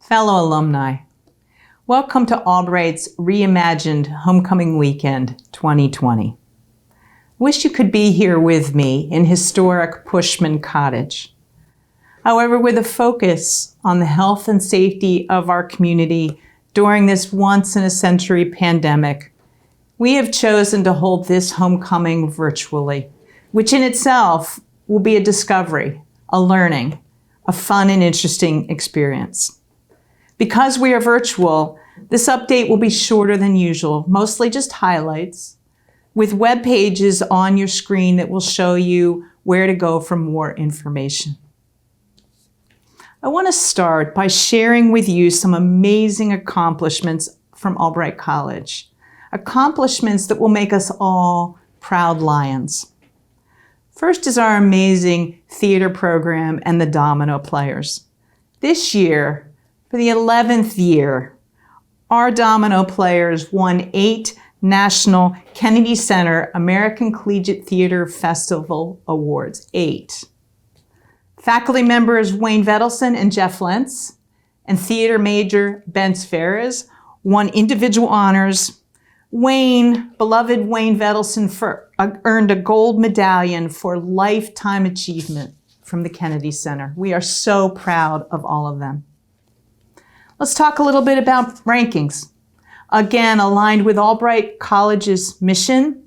Fellow alumni, welcome to Albright's reimagined Homecoming Weekend 2020. Wish you could be here with me in historic Pushman Cottage. However, with a focus on the health and safety of our community during this once-in-a-century pandemic, we have chosen to hold this homecoming virtually, which in itself will be a discovery, a learning, a fun and interesting experience. Because we are virtual, this update will be shorter than usual, mostly just highlights, with web pages on your screen that will show you where to go for more information. I want to start by sharing with you some amazing accomplishments from Albright College, accomplishments that will make us all proud Lions. First is our amazing theater program and the Domino Players. This year, for the 11th year, our Domino Players won 8 National Kennedy Center American Collegiate Theater Festival Awards, 8. Faculty members Wayne Vedelson and Jacquelyn S and theater major Ben Ferez won individual honors. Beloved Wayne Vedelson earned a gold medallion for lifetime achievement from the Kennedy Center. We are so proud of all of them. Let's talk a little bit about rankings. Again, aligned with Albright College's mission,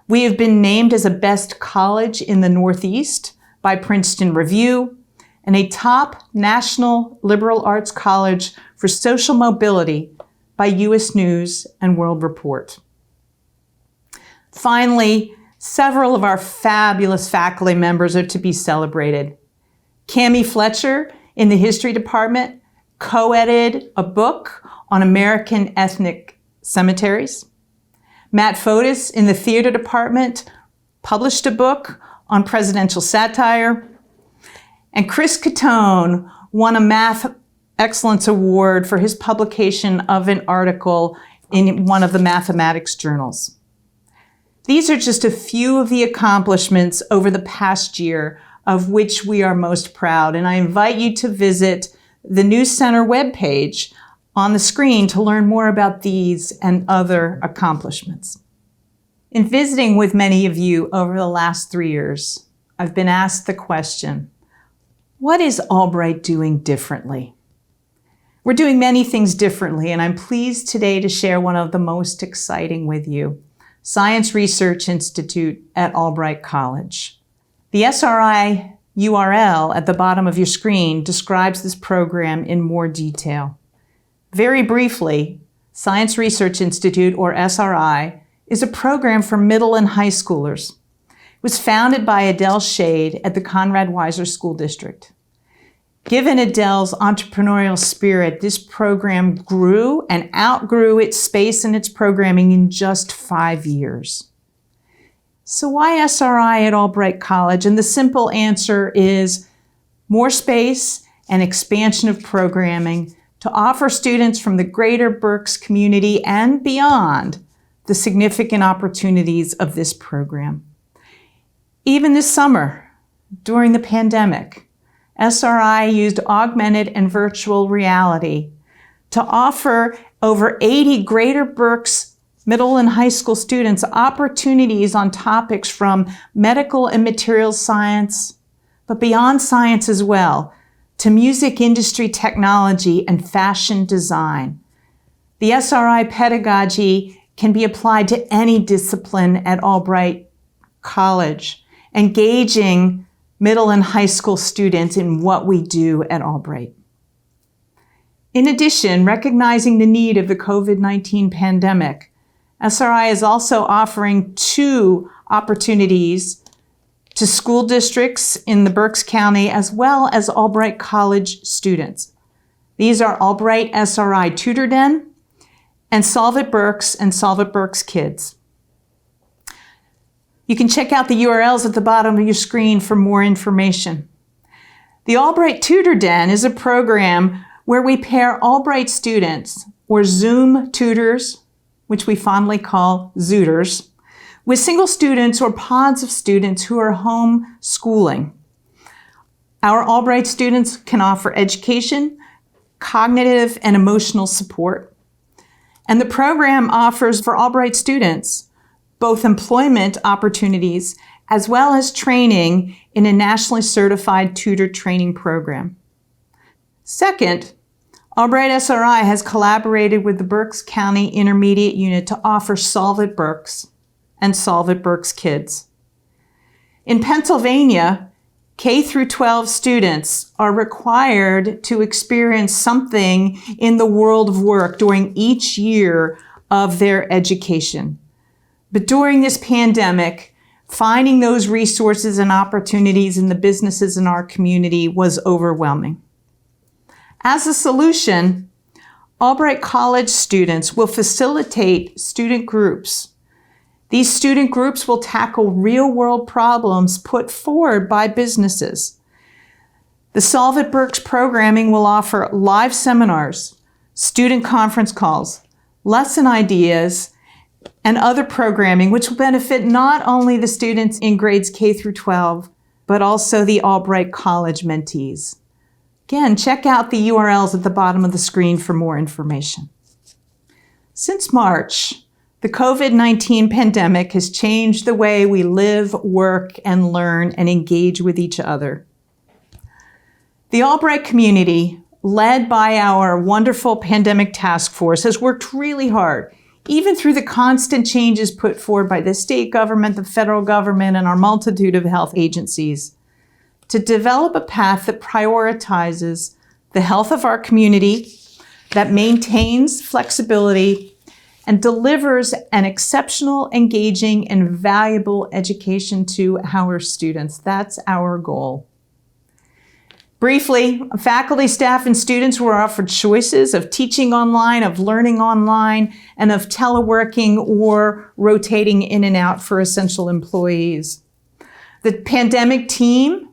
we have been named as a best college in the Northeast by Princeton Review and a top national liberal arts college for social mobility by U.S. News and World Report. Finally, several of our fabulous faculty members are to be celebrated. Cammie Fletcher in the History Department co-edited a book on American ethnic cemeteries. Matt Fotis in the theater department published a book on presidential satire. And Chris Catone won a Math Excellence Award for his publication of an article in one of the mathematics journals. These are just a few of the accomplishments over the past year of which we are most proud, and I invite you to visit the News Center webpage on the screen to learn more about these and other accomplishments. In visiting with many of you over the last 3 years, I've been asked the question, what is Albright doing differently? We're doing many things differently, and I'm pleased today to share one of the most exciting with you, Science Research Institute at Albright College. The SRI URL at the bottom of your screen describes this program in more detail. Very briefly, Science Research Institute, or SRI, is a program for middle and high schoolers. It was founded by Adele Shade at the Conrad Weiser School District. Given Adele's entrepreneurial spirit, this program grew and outgrew its space and its programming in just 5 years. So why SRI at Albright College? And the simple answer is more space and expansion of programming to offer students from the greater Berks community and beyond the significant opportunities of this program. Even this summer, during the pandemic, SRI used augmented and virtual reality to offer over 80 greater Berks middle and high school students opportunities on topics from medical and materials science, but beyond science as well, to music industry technology and fashion design. The SRI pedagogy can be applied to any discipline at Albright College, engaging middle and high school students in what we do at Albright. In addition, recognizing the need of the COVID-19 pandemic, SRI is also offering 2 opportunities to school districts in the Berks County as well as Albright College students. These are Albright Sri Tutor Den and Solve at Berks and Solve at Berks Kids. You can check out the URLs at the bottom of your screen for more information. The Albright Tutor Den is a program where we pair Albright students, or Zoom tutors, which we fondly call Zooters, with single students or pods of students who are home schooling. Our Albright students can offer education, cognitive and emotional support. And the program offers for Albright students both employment opportunities as well as training in a nationally certified tutor training program. Second, Albright SRI has collaborated with the Berks County Intermediate Unit to offer Solve at Berks and Solve at Berks Kids. In Pennsylvania, K through 12 students are required to experience something in the world of work during each year of their education. But during this pandemic, finding those resources and opportunities in the businesses in our community was overwhelming. As a solution, Albright College students will facilitate student groups. These student groups will tackle real-world problems put forward by businesses. The Solve at Berks programming will offer live seminars, student conference calls, lesson ideas, and other programming which will benefit not only the students in grades K through 12, but also the Albright College mentees. Again, check out the URLs at the bottom of the screen for more information. Since March, the COVID-19 pandemic has changed the way we live, work, and learn and engage with each other. The Albright community, led by our wonderful pandemic task force, has worked really hard, even through the constant changes put forward by the state government, the federal government, and our multitude of health agencies, to develop a path that prioritizes the health of our community, that maintains flexibility, and delivers an exceptional, engaging, and valuable education to our students. That's our goal. Briefly, faculty, staff, and students were offered choices of teaching online, of learning online, and of teleworking or rotating in and out for essential employees. The pandemic team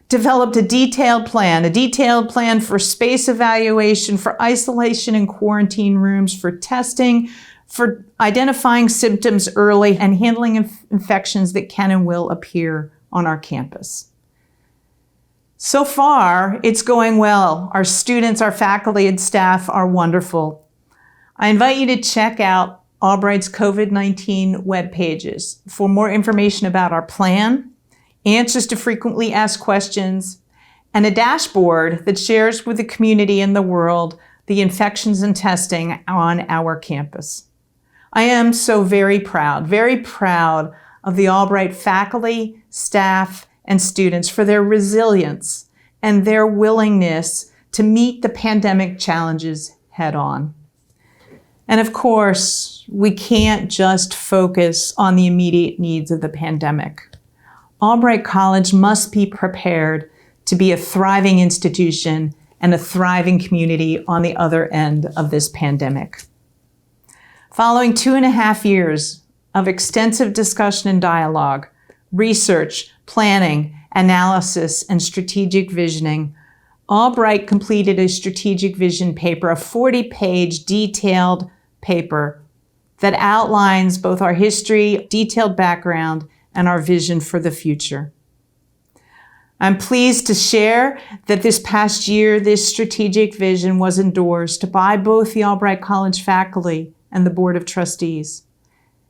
developed a detailed plan for space evaluation, for isolation and quarantine rooms, for testing, for identifying symptoms early, and handling infections that can and will appear on our campus. So far, it's going well. Our students, our faculty, and staff are wonderful. I invite you to check out Albright's COVID-19 web pages for more information about our plan, answers to frequently asked questions, and a dashboard that shares with the community and the world the infections and testing on our campus. I am so very proud of the Albright faculty, staff, and students for their resilience and their willingness to meet the pandemic challenges head on. And of course, we can't just focus on the immediate needs of the pandemic. Albright College must be prepared to be a thriving institution and a thriving community on the other end of this pandemic. Following 2.5 years of extensive discussion and dialogue, research, planning, analysis, and strategic visioning, Albright completed a strategic vision paper, a 40-page detailed paper that outlines both our history, detailed background, and our vision for the future. I'm pleased to share that this past year, this strategic vision was endorsed by both the Albright College faculty and the Board of Trustees.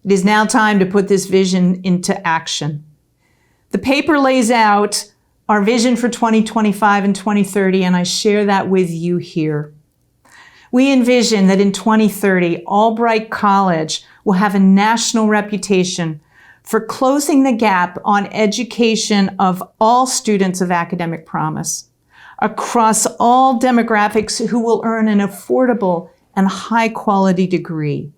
It is now time to put this vision into action. The paper lays out our vision for 2025 and 2030, and I share that with you here. We envision that in 2030, Albright College will have a national reputation for closing the gap on education of all students of academic promise, across all demographics who will earn an affordable and high-quality degree,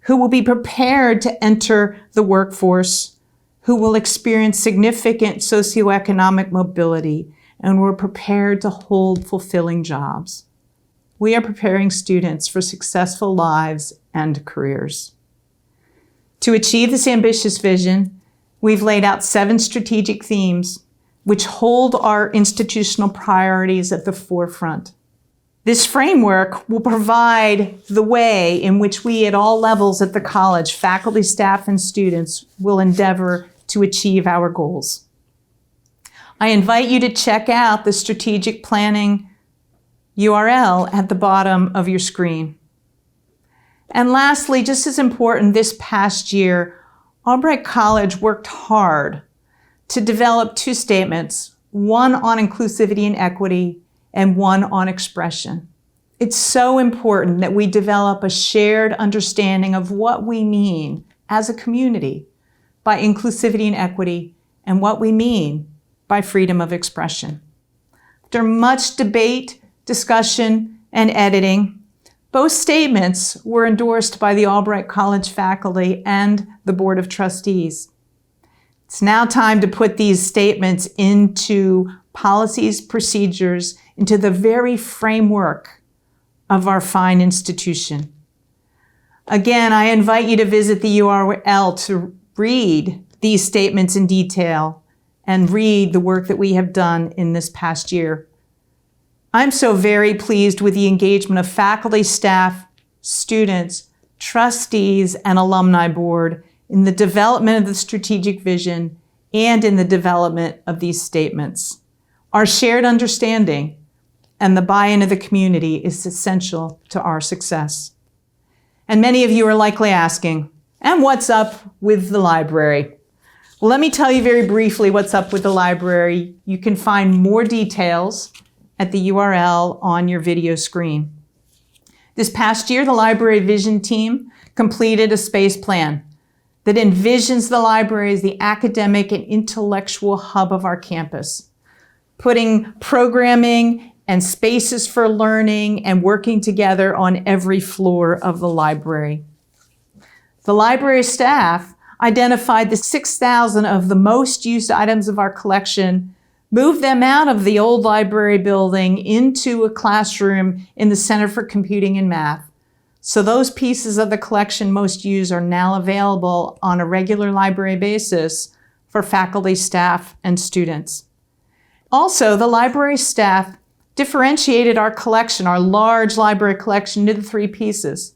who will be prepared to enter the workforce, who will experience significant socioeconomic mobility, and who are prepared to hold fulfilling jobs. We are preparing students for successful lives and careers. To achieve this ambitious vision, we've laid out 7 strategic themes which hold our institutional priorities at the forefront. This framework will provide the way in which we at all levels at the college, faculty, staff, and students, will endeavor to achieve our goals. I invite you to check out the strategic planning URL at the bottom of your screen. And lastly, just as important, this past year, Albright College worked hard to develop 2 statements, one on inclusivity and equity and one on expression. It's so important that we develop a shared understanding of what we mean as a community by inclusivity and equity and what we mean by freedom of expression. After much debate, discussion, and editing, both statements were endorsed by the Albright College faculty and the Board of Trustees. It's now time to put these statements into policies, procedures, into the very framework of our fine institution. Again, I invite you to visit the URL to read these statements in detail and read the work that we have done in this past year. I'm so very pleased with the engagement of faculty, staff, students, trustees, and alumni board in the development of the strategic vision and in the development of these statements. Our shared understanding and the buy-in of the community is essential to our success. And many of you are likely asking, and what's up with the library? Well, let me tell you very briefly what's up with the library. You can find more details at the URL on your video screen. This past year, the library vision team completed a space plan that envisions the library as the academic and intellectual hub of our campus, putting programming and spaces for learning and working together on every floor of the library. The library staff identified the 6,000 of the most used items of our collection, moved them out of the old library building into a classroom in the Center for Computing and Math. So those pieces of the collection most used are now available on a regular library basis for faculty, staff, and students. Also, the library staff differentiated our collection, our large library collection, into 3 pieces.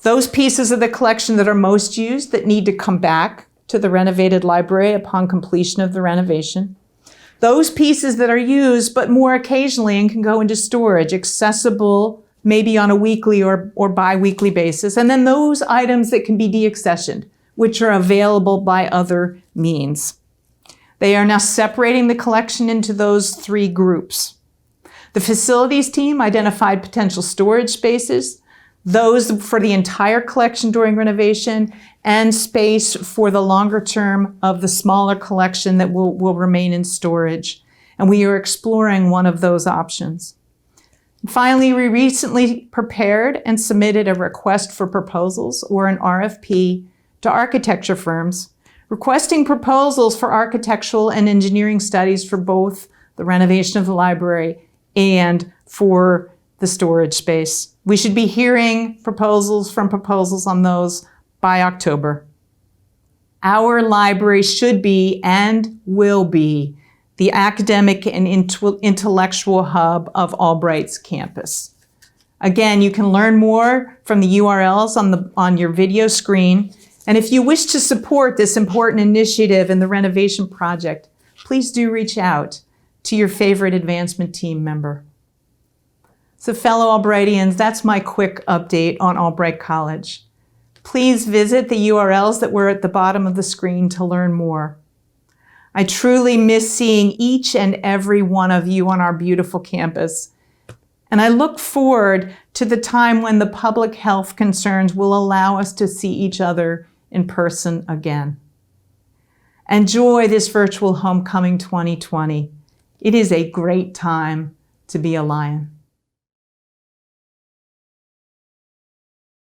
Those pieces of the collection that are most used that need to come back to the renovated library upon completion of the renovation. Those pieces that are used but more occasionally and can go into storage, accessible maybe on a weekly or bi-weekly basis. And then those items that can be deaccessioned, which are available by other means. They are now separating the collection into those 3 groups. The facilities team identified potential storage spaces, those for the entire collection during renovation, and space for the longer term of the smaller collection that will remain in storage. And we are exploring one of those options. Finally, we recently prepared and submitted a request for proposals, or an RFP, to architecture firms, requesting proposals for architectural and engineering studies for both the renovation of the library and for the storage space. We should be hearing proposals on those by October. Our library should be and will be the academic and intellectual hub of Albright's campus. Again, you can learn more from the URLs on your video screen. And if you wish to support this important initiative in the renovation project, please do reach out to your favorite advancement team member. So fellow Albrightians, that's my quick update on Albright College. Please visit the URLs that were at the bottom of the screen to learn more. I truly miss seeing each and every one of you on our beautiful campus. And I look forward to the time when the public health concerns will allow us to see each other in person again. Enjoy this virtual homecoming 2020. It is a great time to be a Lion.